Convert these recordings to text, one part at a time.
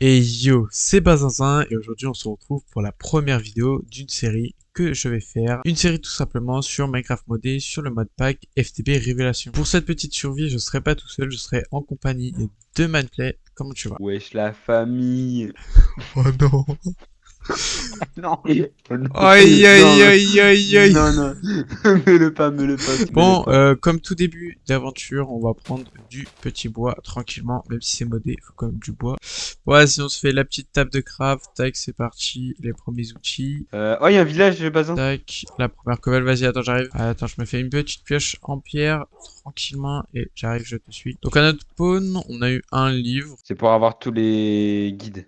Et yo, c'est Bazinzin et aujourd'hui on se retrouve pour la première vidéo d'une série que je vais faire. Une série tout simplement sur Minecraft modé sur le mode pack FTB Révélation. Pour cette petite survie, je serai pas tout seul, je serai en compagnie de Manplay. Comment tu vas? Wesh la famille. Oh non. Non. Non. Aïe aïe Non. aïe aïe aïe. Non, non. Mets-le pas, mets-le Bon, pas. comme tout début d'aventure, on va prendre du petit bois tranquillement, même si c'est modé, il faut quand même du bois. Ouais, sinon on se fait la petite table de craft, tac, c'est parti, les premiers outils. Oh, il y a un village, Bazin. Tac, la première cobble, vas-y, attends, j'arrive. Ah, attends, je me fais une petite pioche en pierre, tranquillement, et j'arrive, je te suis. Donc à notre spawn, on a eu un livre. C'est pour avoir tous les guides.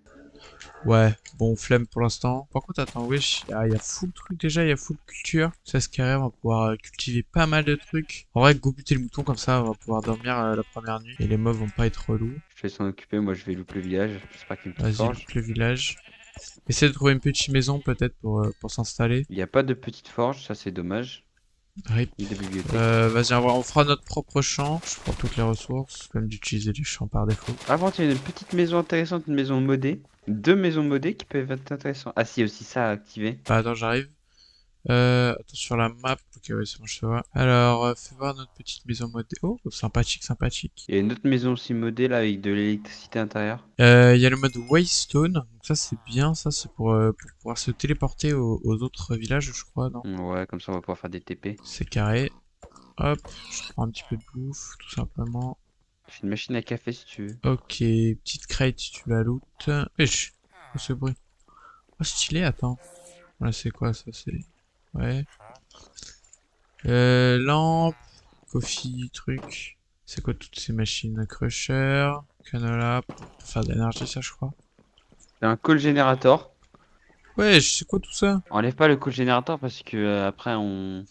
Ouais, bon, flemme pour l'instant. Par contre, attends, wesh, y a full truc déjà, il y a full culture. 16 carrés, on va pouvoir cultiver pas mal de trucs. En vrai, go buter le mouton, comme ça, on va pouvoir dormir la première nuit. Et les mobs vont pas être relous. Je vais s'en occuper, moi je vais louper le village. J'espère qu'il y a une petite Vas-y, forge. loot le village. Essaye de trouver une petite maison, peut-être, pour s'installer. Il n'y a pas de petite forge, ça c'est dommage. RIP. Ni de bibliothèque. Vas-y, on fera notre propre champ. Je prends toutes les ressources. Comme d'utiliser les champs par défaut. Avant, il y a une petite maison intéressante, une maison modée. Deux maisons modées qui peuvent être intéressantes. Ah si, il y a aussi ça à activer. Bah, attends, j'arrive. Attends, sur la map. Ok, ouais, c'est bon, je te vois. Alors, fais voir notre petite maison modée. Oh, sympathique, sympathique. Il y a une autre maison aussi modée là avec de l'électricité intérieure. Il y a le mode Waystone. Donc ça, c'est bien. Ça, c'est pour pouvoir se téléporter aux autres villages, je crois, non? Ouais, comme ça on va pouvoir faire des TP. C'est carré. Hop, je prends un petit peu de bouffe, tout simplement. J'ai une machine à café si tu veux. Ok, petite crate si tu la loot. Wesh, oh, ce bruit. Oh, stylé, attends. Là, c'est quoi ça? C'est... Ouais. Lampe, coffee, truc. C'est quoi toutes ces machines? Crusher, canola, pour faire de l'énergie, ça, je crois. C'est un call générateur. Ouais, c'est quoi tout ça? Enlève pas le call générateur parce que après on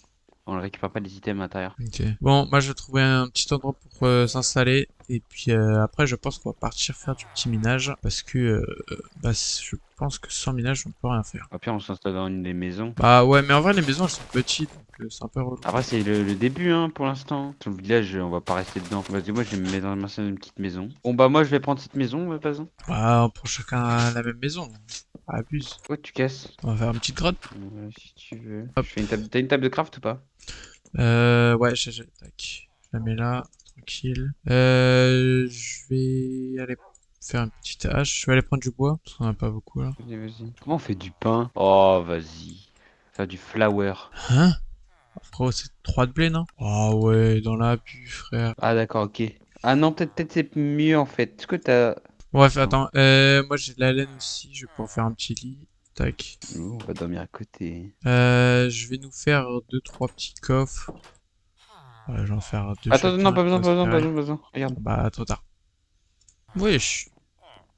ne récupère pas les items à l'intérieur. Ok. Bon, moi, je vais trouver un petit endroit pour s'installer. Et puis après, je pense qu'on va partir faire du petit minage. Parce que bah, je pense que sans minage, on peut rien faire. Au pire on s'installe dans une des maisons. Bah ouais, mais en vrai, les maisons, elles sont petites. Donc c'est un peu relou. Après c'est le début hein pour l'instant. Sur le village on va pas rester dedans. Vas-y moi je vais me mettre dans une petite maison. Bon bah moi je vais prendre cette maison pas besoin. Bah, on prend chacun la même maison. Ah, abuse. Ouais tu casses. On va faire une petite grotte. Ouais, si tu veux. Hop. Je fais une table. T'as une table de craft ou pas? Ouais, tac. Je la mets là, tranquille. Je vais aller faire une petite hache. Je vais aller prendre du bois, parce qu'on en a pas beaucoup là. Vas-y vas-y. Comment on fait du pain? Oh vas-y. Faire du flour. Hein? Gros, c'est 3 de blé, non? Ah ouais, dans l'abus, frère. Ah d'accord ok. Ah non peut-être c'est mieux en fait. Est-ce que t'as... Bref, Non. attends. Moi j'ai de la laine aussi, je vais pouvoir faire un petit lit. Tac. Nous, on va dormir à côté. Je vais nous faire deux trois petits coffres. Voilà, je vais en faire deux Attends, non, chacun, pas besoin, comme ça pas c'est besoin, pas carré. besoin, pas besoin. Regarde. Bah, trop tard. Wesh.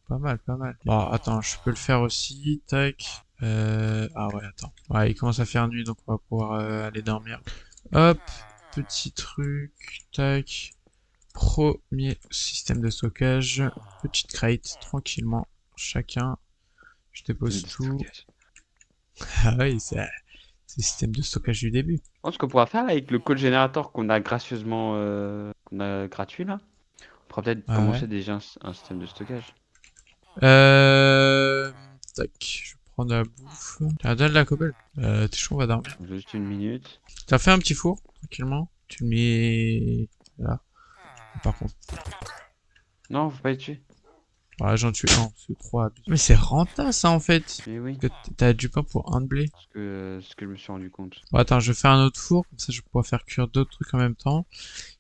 Pas mal, pas mal. Bon, attends, je peux le faire aussi. Tac. Ah ouais, attends. Ouais, il commence à faire nuit, donc on va pouvoir aller dormir. Hop, petit truc. Tac. Premier système de stockage. Petite crate, tranquillement. Chacun. Je Système dépose de tout. stockage. Ah oui, c'est le système de stockage du début. Je pense qu'on pourra faire avec le code générateur qu'on a gracieusement, qu'on a gratuit là. On pourra peut-être Ouais, ouais. commencer déjà un système de stockage. Tac. Je prends de la bouffe. Tiens, donne la cobble. T'es chaud, on va dormir. Juste une minute. T'as fait un petit four, tranquillement. Tu le mets là. Par contre, Non, faut pas les tuer. voilà, j'en tue un, c'est trop abusé. Mais c'est rentable ça en fait. Mais oui, Que t'as du pain pour un de blé. ce que je me suis rendu compte. Bon, attends, je vais faire un autre four, comme ça je vais pouvoir faire cuire d'autres trucs en même temps.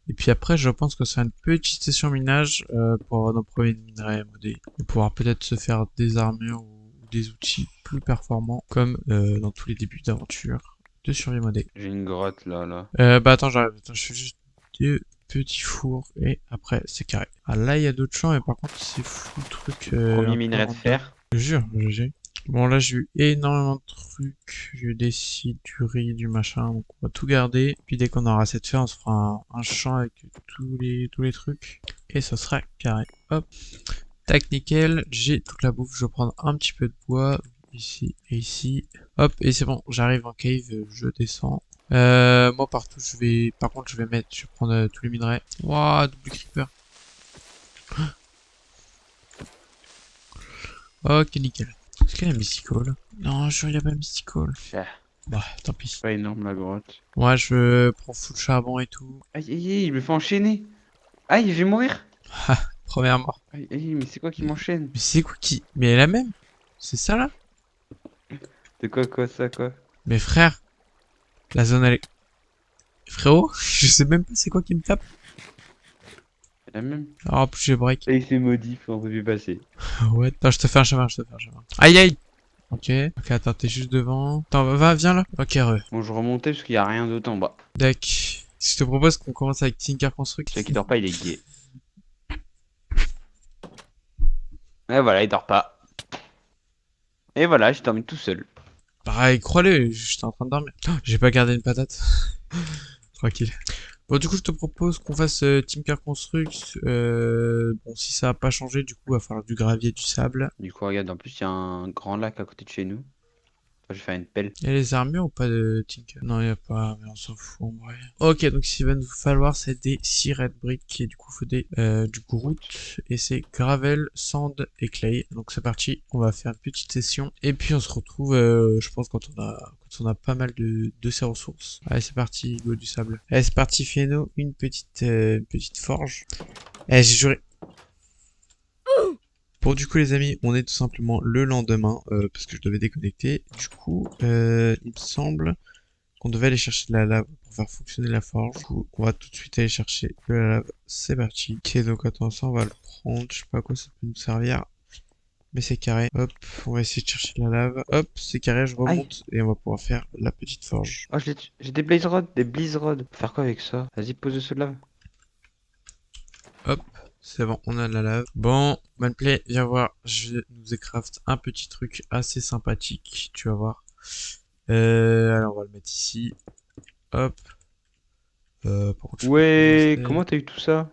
Et puis après, je pense que ça sera une petite session minage pour avoir nos premiers minerais modés. Et pouvoir peut-être se faire des armures ou des outils plus performants, comme dans tous les débuts d'aventure de survie modée. J'ai une grotte là, là. Bah attends, j'arrive. Attends, je fais juste deux petits fours et après c'est carré. Ah là, il y a d'autres champs, mais par contre, c'est fou le truc. Premier Un peu minerai de random. fer. Je jure, GG. Bon, là, j'ai eu énormément de trucs. J'ai eu des sites, du riz, du machin. Donc, on va tout garder. Puis, dès qu'on aura assez de fer, on se fera un champ avec tous les trucs. Et ça sera carré. Hop. Tac, nickel. J'ai toute la bouffe. Je vais prendre un petit peu de bois. Ici et ici. Hop. Et c'est bon. J'arrive en cave. Je descends. Moi, partout, par contre, je vais prendre tous les minerais. Waouh, double creeper. Ok, nickel. Est-ce qu'il y a un mystical? Non, je il y a pas de mystical. Chat. Bah, tant pis. Pas énorme la grotte. Moi, je prends full charbon et tout. Aïe, aïe, aïe, il me fait enchaîner. Aïe, je vais mourir. Première mort. Aïe, aïe, mais c'est quoi qui Mais, m'enchaîne? mais c'est quoi qui... Mais elle est la même? C'est ça, là? De quoi, ça, quoi? Mais frère, la zone, elle est... Frérot, je sais même pas c'est quoi qui me tape. C'est la même. Alors, en plus, j'ai break. Et c'est maudit, faut en plus passer. Ouais, attends, je te fais un chemin, je te fais un chemin. Aïe, aïe! Ok. Ok, attends, t'es juste devant. Attends, viens là. Ok, re. Bon, je remontais parce qu'il y a rien d'autre en bas. Deck. Je te propose qu'on commence avec Tinker Construct. Celui qui dort pas, il est gay. Et voilà, il dort pas. Et voilà, j'ai dormi tout seul. Pareil, crois-le, j'étais en train de dormir. Oh, j'ai pas gardé une patate. Tranquille. Bon, du coup, je te propose qu'on fasse Tinker Construct. Bon, si ça a pas changé, du coup, il va falloir du gravier, du sable. Du coup, regarde, en plus, il y a un grand lac à côté de chez nous. Moi, je vais faire une pelle. Il y a les armures ou pas de Tinker? Non, il y a pas, mais on s'en fout en vrai. Ok, donc ce qu'il va nous falloir, c'est des 6 red bricks, et du coup, il faut du grout, et c'est gravel, sand et clay. Donc c'est parti, on va faire une petite session, et puis on se retrouve, je pense, quand on a pas mal de ces ressources. Allez, c'est parti, go du sable. Allez, c'est parti, fais-nous une petite forge. Eh, j'ai juré. Bon, du coup, les amis, on est tout simplement le lendemain, parce que je devais déconnecter. Du coup, il me semble qu'on devait aller chercher de la lave pour faire fonctionner la forge. Du coup, on va tout de suite aller chercher de la lave. C'est parti. Ok, donc attends, ça, on va le prendre. Je sais pas à quoi ça peut nous servir. Mais c'est carré. Hop, on va essayer de chercher de la lave. Hop, c'est carré, je Aïe! remonte. Et on va pouvoir faire la petite forge. Oh, j'ai des blaze rods, des bliz rods. Faire quoi avec ça? Vas-y, pose ceux là. Hop, c'est bon, on a de la lave. Bon, Manplay, viens voir. Je nous ai craft un petit truc assez sympathique. Tu vas voir. Alors, on va le mettre ici. Hop. Par contre, je sais pas comment Ouais, c'est. comment t'as eu tout ça?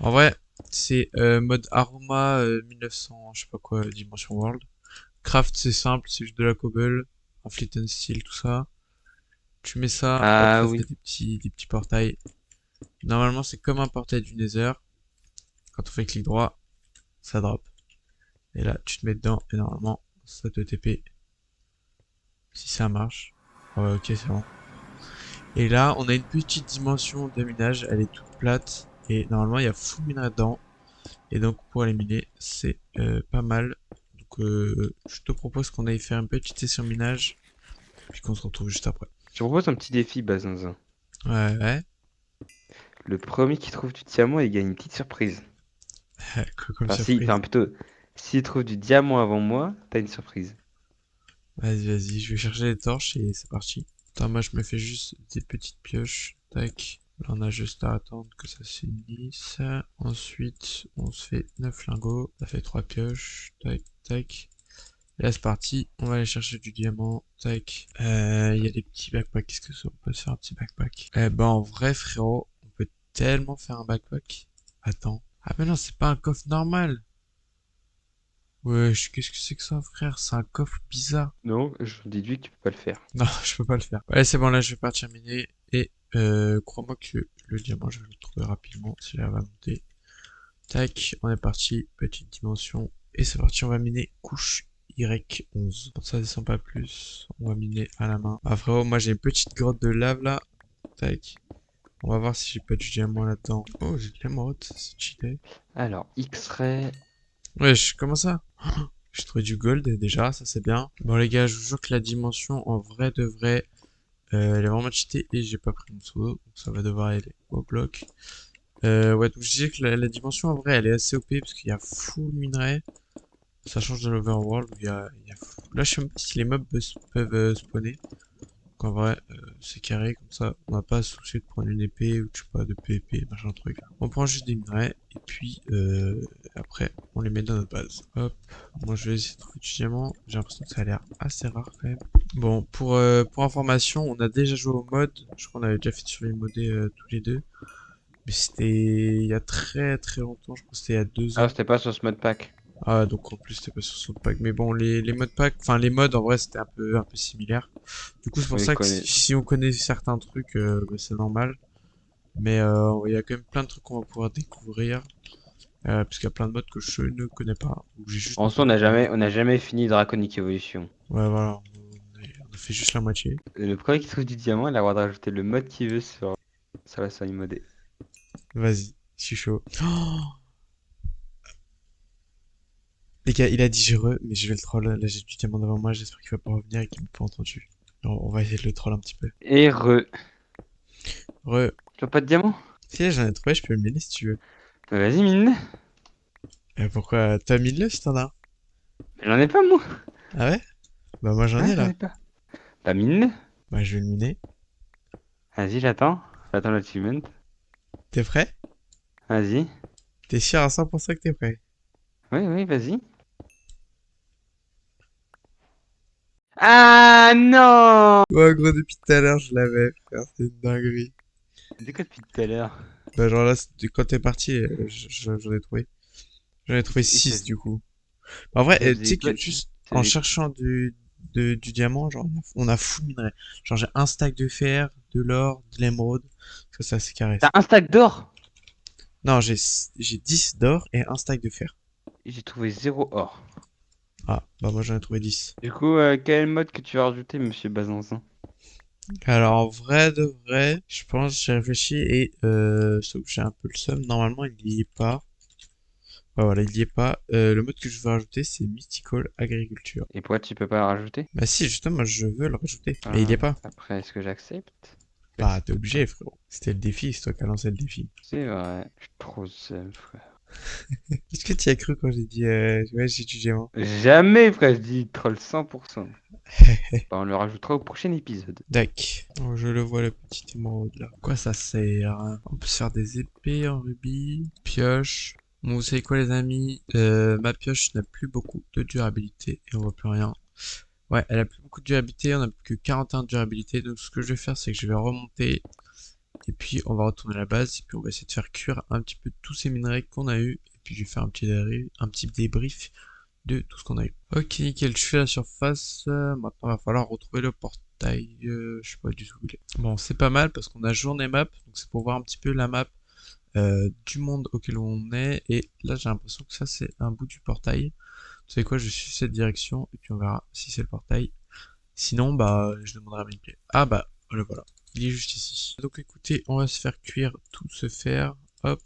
En vrai, c'est mode Aroma 1900, je sais pas quoi, Dimension World. Craft, c'est simple, c'est juste de la cobble, un flint and steel, tout ça. Tu mets ça, hop, Ah ça fait oui. des petits portails. Normalement, c'est comme un portail du Nether. Quand on fait clic droit, ça drop. Et là, tu te mets dedans et normalement, ça te TP. Si ça marche. Ouais, ok, c'est bon. Et là, on a une petite dimension de minage, elle est toute plate. Et normalement, il y a full minerai dedans. Et donc pour éliminer, c'est pas mal. Donc je te propose qu'on aille faire une petite session minage, puis qu'on se retrouve juste après. Je te propose un petit défi, Bazinzin. Ouais, ouais. Le premier qui trouve du diamant, il gagne une petite surprise. Comme Enfin, si, enfin surprise. plutôt, s'il trouve du diamant avant moi, t'as une surprise. Vas-y, vas-y, je vais chercher les torches et c'est parti. Attends, moi je me fais juste des petites pioches. Tac. Là on a juste à attendre que ça s'unisse. Ensuite, on se fait 9 lingots. Ça fait 3 pioches. Tac, tac. Et là c'est parti, on va aller chercher du diamant, tac. Il y a des petits backpacks, qu'est-ce que ça, on peut se faire un petit backpack. Eh ben en vrai frérot, on peut tellement faire un backpack. Attends. Ah mais non, c'est pas un coffre normal. Wesh, qu'est-ce que c'est que ça frère? C'est un coffre bizarre. Non, je déduis que tu peux pas le faire. Non, je peux pas le faire. Ouais, c'est bon, là je vais partir miner. Et crois-moi que le diamant, je vais le trouver rapidement si là va monter. Tac, on est parti, petite dimension. Et c'est parti, on va miner couche Y11. Quand ça descend pas plus, on va miner à la main. Ah frérot, moi j'ai une petite grotte de lave là. Tac. On va voir si j'ai pas du diamant là-dedans. Oh, j'ai de l'émeraude, c'est cheaté. Alors, X-ray. Wesh, comment ça? J'ai trouvé du gold déjà, ça c'est bien. Bon les gars, je vous jure que la dimension en vrai de vrai, elle est vraiment cheatée et j'ai pas pris mon seau. Donc ça va devoir aller au bloc. Ouais, donc je disais que la dimension en vrai elle est assez OP parce qu'il y a full minerai. Ça change de l'overworld où là je sais même pas si les mobs peuvent spawner. Donc en vrai, c'est carré comme ça. On n'a pas à se soucier de prendre une épée ou je sais pas de PvP, machin truc. On prend juste des minerais et puis après on les met dans notre base. Hop, moi je vais essayer de trouver du diamant. J'ai l'impression que ça a l'air assez rare quand même. Bon, pour information, on a déjà joué au mode. Je crois qu'on avait déjà fait sur les modés tous les deux. Mais c'était il y a très très longtemps, je crois que c'était il y a 2 ans. Ah, c'était pas sur ce modpack. Ah, donc en plus c'était pas sur son pack. Mais bon, les modes pack, enfin les modes en vrai c'était un peu similaire. Du coup c'est pour Oui, je ça que connais. si on connaît certains trucs, bah, c'est normal. Mais il y a quand même plein de trucs qu'on va pouvoir découvrir. Parce qu'il y a plein de modes que je ne connais pas, ou j'ai juste En soi, entendu parler. on n'a jamais fini Draconic Evolution. Ouais, voilà, on a fait juste la moitié. Le premier qui trouve du diamant, il a le droit de rajouter le mode qu'il veut sur sa version immodée. Vas-y, je suis chaud. Oh, les gars, il a dit mais je vais le troll. Là, j'ai du diamant devant moi, j'espère qu'il va pas revenir et qu'il me pas entendu. On va essayer de le troll un petit peu. Et Re, Tu veux pas de diamant? si j'en ai trouvé, je peux le miner si tu veux. Vas-y, mine. Pourquoi t'as mis le si t'en as? J'en ai pas, moi. Ah ouais? Bah moi j'en Ouais, ai j'en là. ai pas. Bah, mine. Bah je vais le miner. Vas-y, j'attends. J'attends l'achievement. T'es prêt? Vas-y. T'es sûr à 100% que t'es prêt? Oui, oui, vas-y. Ah non! Ouais gros, depuis tout à l'heure je l'avais, frère, c'est une dinguerie. C'est quoi depuis tout à l'heure? Bah genre là, quand t'es parti, j'en ai trouvé. J'en ai trouvé Et ça, 6 du coup. En vrai, ça tu faisait sais que quoi? juste Ça en faisait... cherchant du diamant, genre on a full minerai. Genre j'ai un stack de fer, de l'or, de l'émeraude. Ça c'est assez carré T'as ça. un stack d'or? Non, j'ai 10 d'or et un stack de fer. J'ai trouvé zéro or. Ah, bah moi j'en ai trouvé 10. Du coup, quel mode que tu vas rajouter, monsieur Bazanzin? Alors en vrai de vrai, je pense, j'ai réfléchi et sauf que j'ai un peu le seum. Normalement il y est pas. Ouais, voilà, il y est pas. Le mode que je veux rajouter c'est Mystical Agriculture. Et pourquoi tu peux pas le rajouter? Bah si, justement, je veux le rajouter. Mais il y Ah, est pas. après, est-ce que j'accepte? Bah t'es obligé J'accepte pas. frérot. C'était le défi, c'est toi qui as lancé le défi. C'est vrai, je suis trop seul, frère. Est-ce que tu y as cru quand j'ai dit ouais j'ai du diamant? Jamais, frère, je dis troll 100%. Bah, on le rajoutera au prochain épisode. Dac. Oh, je le vois le petit émeraude là. Quoi ça sert, hein? On peut se faire des épées en rubis. Pioche. Bon vous savez quoi les amis? Ma pioche n'a plus beaucoup de durabilité et on voit plus rien. Ouais, elle a plus beaucoup de durabilité, on a plus que 41 de durabilité. Donc ce que je vais faire c'est que je vais remonter. Et puis on va retourner à la base. Et puis on va essayer de faire cuire un petit peu tous ces minerais qu'on a eu. Et puis je vais faire un petit débrief de tout ce qu'on a eu. Ok, nickel, je fais la surface. Maintenant, il va falloir retrouver le portail. Je sais pas du tout où il est. Bon, c'est pas mal parce qu'on a journée map, donc c'est pour voir un petit peu la map du monde auquel on est. Et là, j'ai l'impression que ça, c'est un bout du portail. Vous savez quoi, je suis cette direction et puis on verra si c'est le portail. Sinon, bah, je demanderai à Gameplay. Ah bah, voilà, voilà. Il est juste ici. Donc écoutez, on va se faire cuire tout ce fer. Hop.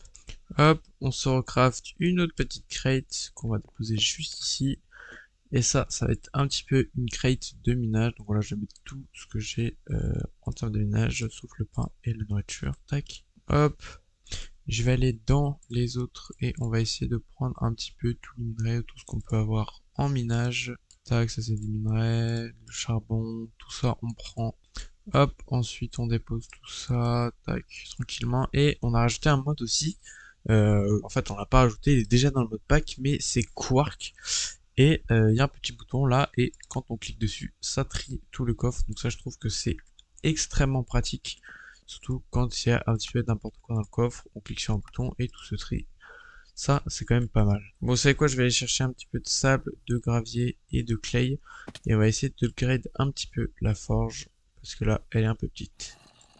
Hop, on se recraft une autre petite crate qu'on va déposer juste ici. Et ça va être un petit peu une crate de minage. Donc voilà, je vais mettre tout ce que j'ai en termes de minage, sauf le pain et la nourriture. Tac. Hop. Je vais aller dans les autres et on va essayer de prendre un petit peu tout le minerai, tout ce qu'on peut avoir en minage. Tac, ça c'est des minerais, le charbon, tout ça on prend. Hop, ensuite on dépose tout ça, tac, tranquillement. Et on a rajouté un mode aussi. En fait, on l'a pas rajouté, il est déjà dans le mode pack, mais c'est Quark. Et il y a un petit bouton là, et quand on clique dessus, ça trie tout le coffre. Donc ça, je trouve que c'est extrêmement pratique. Surtout quand il y a un petit peu n'importe quoi dans le coffre, on clique sur un bouton et tout se trie. Ça, c'est quand même pas mal. Bon, vous savez quoi, je vais aller chercher un petit peu de sable, de gravier et de clay. Et on va essayer de upgrade un petit peu la forge. Parce que là, elle est un peu petite.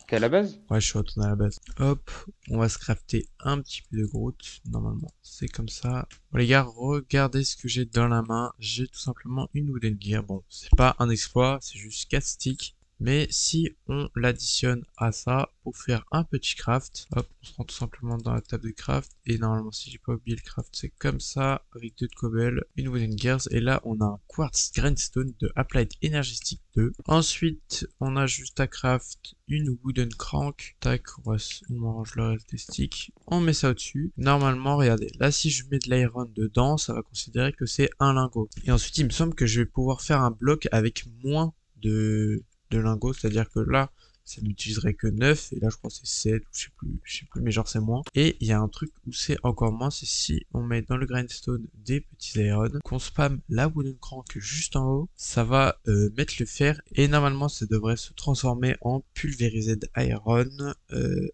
T'es à la base? Ouais, je suis retourné à la base. Hop, on va se crafter un petit peu de grotte. Normalement, c'est comme ça. Bon, les gars, regardez ce que j'ai dans la main. J'ai tout simplement une wooden gear. Bon, c'est pas un exploit, c'est juste 4 sticks. Mais si on l'additionne à ça pour faire un petit craft, hop, on se rend tout simplement dans la table de craft. Et normalement, si j'ai pas oublié le craft, c'est comme ça, avec 2 de cobble, une wooden gears. Et là, on a un quartz grindstone de Applied Energy Stick 2. Ensuite, on a juste à craft une wooden crank. Tac, on mange le reste des sticks. On met ça au-dessus. Normalement, regardez, là, si je mets de l'iron dedans, ça va considérer que c'est un lingot. Et ensuite, il me semble que je vais pouvoir faire un bloc avec moins de lingots, c'est-à-dire que là, ça n'utiliserait que 9, et là je crois que c'est 7, ou je sais plus, mais genre c'est moins. Et il y a un truc où c'est encore moins, c'est si on met dans le grindstone des petits iron, qu'on spam la wooden crank juste en haut, ça va mettre le fer, et normalement ça devrait se transformer en pulverised iron.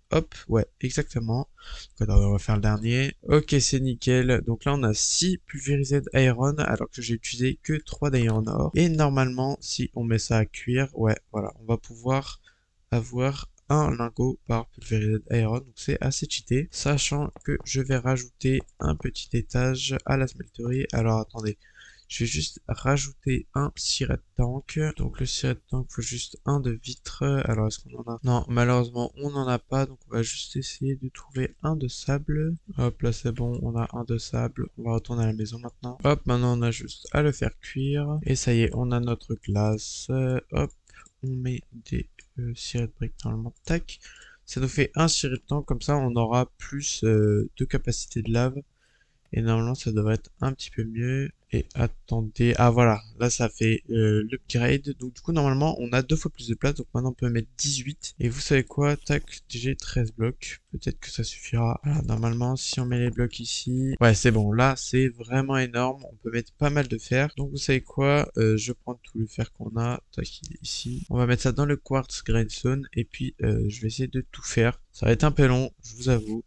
Hop, ouais, exactement. Donc, on va faire le dernier. Ok, c'est nickel. Donc là on a 6 pulverised iron, alors que j'ai utilisé que 3 d'iron ore. Et normalement, si on met ça à cuire, ouais, voilà, on va pouvoir avoir un lingot par pulvérisé iron, donc c'est assez cheaté, sachant que je vais rajouter un petit étage à la smelterie. Alors attendez, je vais juste rajouter un siret tank. Donc le siret tank, faut juste un de vitre. Alors est-ce qu'on en a? Non, malheureusement on n'en a pas, donc on va juste essayer de trouver un de sable. Hop, là c'est bon, on a un de sable. On va retourner à la maison maintenant. Hop, maintenant on a juste à le faire cuire. Et ça y est, on a notre glace. Hop, on met des siret de briques normalement. Tac. Ça nous fait un siret tank, comme ça on aura plus de capacité de lave. Et normalement ça devrait être un petit peu mieux. Et attendez, ah voilà, là ça fait l'upgrade. Donc du coup normalement on a 2 fois plus de place. Donc maintenant on peut mettre 18. Et vous savez quoi, tac, j'ai 13 blocs. Peut-être que ça suffira. Voilà, normalement si on met les blocs ici, ouais c'est bon, là c'est vraiment énorme. On peut mettre pas mal de fer. Donc vous savez quoi, je prends tout le fer qu'on a. Tac, il est ici. On va mettre ça dans le quartz grindstone. Et puis je vais essayer de tout faire. Ça va être un peu long, je vous avoue.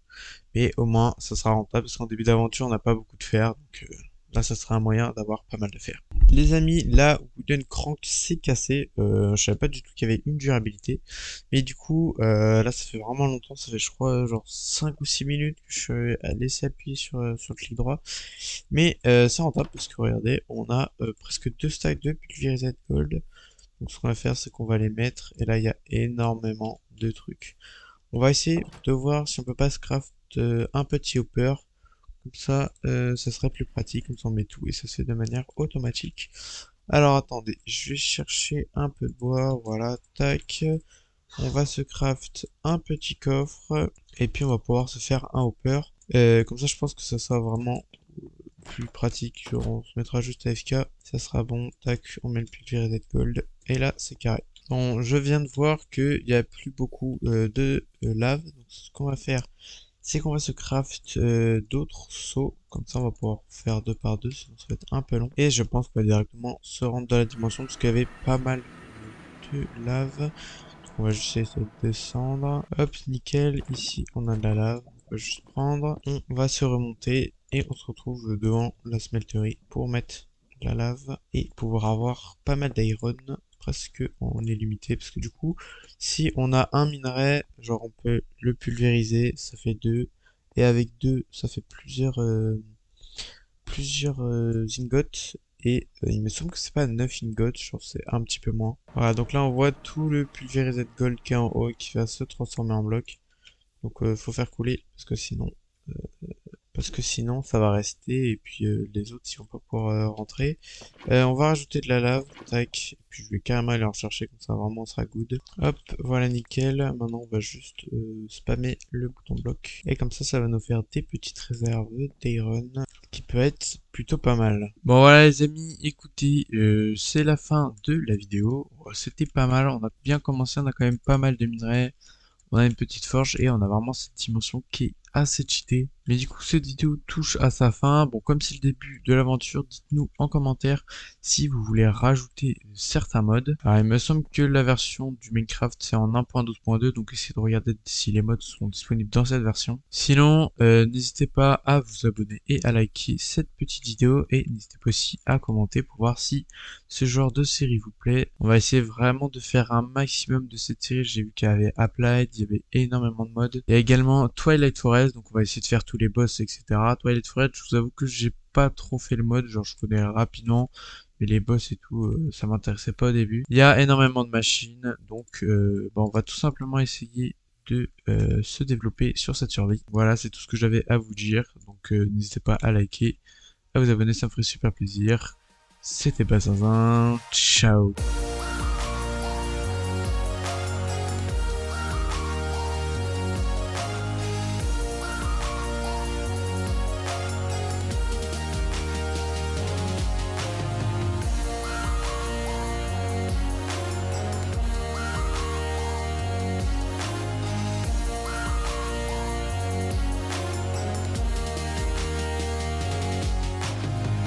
Mais au moins, ça sera rentable parce qu'en début d'aventure, on n'a pas beaucoup de fer. Donc là, ça sera un moyen d'avoir pas mal de fer. Les amis, là, Wooden Crank s'est cassé. Je savais pas du tout qu'il y avait une durabilité. Mais du coup, là, ça fait vraiment longtemps. Ça fait, je crois, genre 5 ou 6 minutes que je suis laissé appuyer sur le clic droit. Mais c'est rentable parce que regardez, on a presque 2 stacks de pulvérisate gold. Donc ce qu'on va faire, c'est qu'on va les mettre. Et là, il y a énormément de trucs. On va essayer de voir si on peut pas se craft un petit hopper. Comme ça serait plus pratique. Comme ça, on met tout et ça se fait de manière automatique. Alors, attendez. Je vais chercher un peu de bois. Voilà, tac. On va se craft un petit coffre. Et puis, on va pouvoir se faire un hopper. Comme ça, je pense que ça sera vraiment plus pratique. Genre, on se mettra juste AFK. Ça sera bon. Tac, on met le pulvérisate gold. Et là, c'est carré. Bon, je viens de voir qu'il n'y a plus beaucoup de lave. Donc, ce qu'on va faire, c'est qu'on va se craft d'autres seaux. Comme ça, on va pouvoir faire 2 par 2, sinon ça va être un peu long. Et je pense qu'on va directement se rendre dans la dimension, parce qu'il y avait pas mal de lave. Donc, on va juste essayer de descendre. Hop, nickel. Ici, on a de la lave. On va juste prendre. On va se remonter. Et on se retrouve devant la smelterie pour mettre la lave et pouvoir avoir pas mal d'iron. Presque on est limité parce que du coup si on a un minerai, genre on peut le pulvériser, ça fait 2 et avec 2 ça fait plusieurs ingots et il me semble que c'est pas 9 ingots, genre c'est un petit peu moins. Voilà, donc là on voit tout le pulvérisé de gold qui est en haut et qui va se transformer en bloc. Donc faut faire couler euh, parce que sinon ça va rester et puis les autres ils vont pas pouvoir rentrer. On va rajouter de la lave, tac, et puis je vais carrément aller en chercher comme ça vraiment ça sera good. Hop, voilà nickel, maintenant on va juste spammer le bouton bloc et comme ça va nous faire des petites réserves d'iron qui peut être plutôt pas mal. Bon voilà les amis, écoutez, c'est la fin de la vidéo. C'était pas mal, on a bien commencé, on a quand même pas mal de minerais. On a une petite forge et on a vraiment cette dimension qui est assez cheatée. Mais du coup, cette vidéo touche à sa fin. Bon, comme c'est le début de l'aventure, dites-nous en commentaire si vous voulez rajouter certains mods. Alors, il me semble que la version du Minecraft, c'est en 1.12.2, donc essayez de regarder si les mods sont disponibles dans cette version. Sinon, n'hésitez pas à vous abonner et à liker cette petite vidéo, et n'hésitez pas aussi à commenter pour voir si ce genre de série vous plaît. On va essayer vraiment de faire un maximum de cette série. J'ai vu qu'il y avait Applied, il y avait énormément de mods. Il y a également Twilight Forest, donc on va essayer de faire tous les boss, etc. Twilight Forest, je vous avoue que j'ai pas trop fait le mode, genre je connais rapidement, mais les boss et tout, ça m'intéressait pas au début. Il y a énormément de machines, donc on va tout simplement essayer de se développer sur cette survie. Voilà, c'est tout ce que j'avais à vous dire, donc n'hésitez pas à liker, à vous abonner, ça me ferait super plaisir. C'était Bazinzin, ciao.